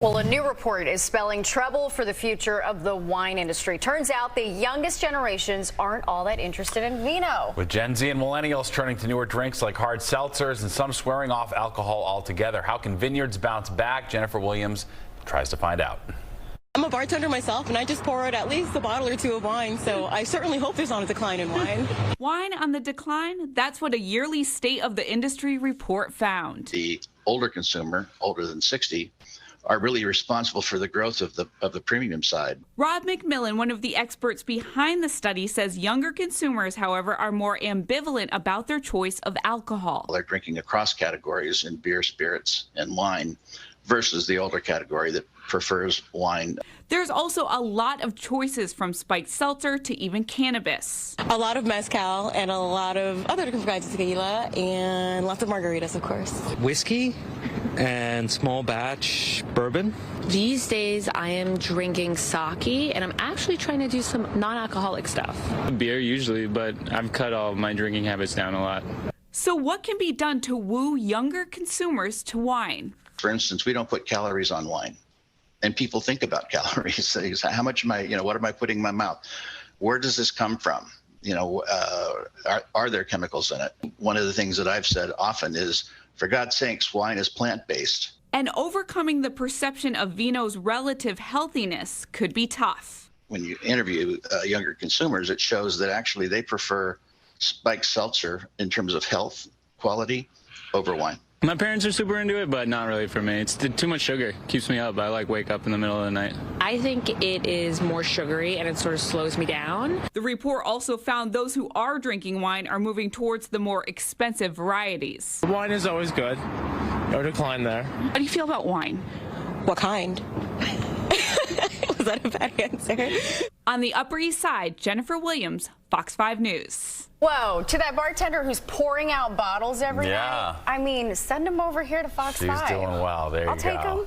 Well, a new report is spelling trouble for the future of the wine industry. Turns out the youngest generations aren't all that interested in vino. With Gen Z and millennials turning to newer drinks like hard seltzers and some swearing off alcohol altogether. How can vineyards bounce back? Jennifer Williams tries to find out. I'm a bartender myself, and I just pour out at least a bottle or two of wine, so I certainly hope there's not a decline in wine. Wine on the decline? That's what a yearly State of the Industry report found. The older consumer, older than 60, are really responsible for the growth of the premium side. Rob McMillan, one of the experts behind the study, says younger consumers, however, are more ambivalent about their choice of alcohol. They're drinking across categories in beer, spirits, and wine versus the older category that prefers wine. There's also a lot of choices from spiked seltzer to even cannabis. A lot of mezcal and a lot of other different kinds of tequila and lots of margaritas, of course. Whiskey and small batch bourbon. These days I am drinking sake, and I'm actually trying to do some non-alcoholic stuff. Beer usually, but I've cut all my drinking habits down a lot. So what can be done to woo younger consumers to wine? For instance, we don't put calories on wine. And people think about calories. They say, how much am I, what am I putting in my mouth? Where does this come from? Are there chemicals in it? One of the things that I've said often is, for God's sakes, wine is plant-based. And overcoming the perception of vino's relative healthiness could be tough. When you interview younger consumers, it shows that actually they prefer spiked seltzer in terms of health, quality, over wine. My parents are super into it, but not really for me. It's too much sugar. Keeps me up. I wake up in the middle of the night. I think it is more sugary and it sort of slows me down. The report also found those who are drinking wine are moving towards the more expensive varieties. Wine is always good. No decline there. How do you feel about wine? What kind? Was that a bad answer? On the Upper East Side, Jennifer Williams, Fox 5 News. Whoa, to that bartender who's pouring out bottles every night. I mean, send him over here to Fox 5. She's doing well. There you go. I'll take him.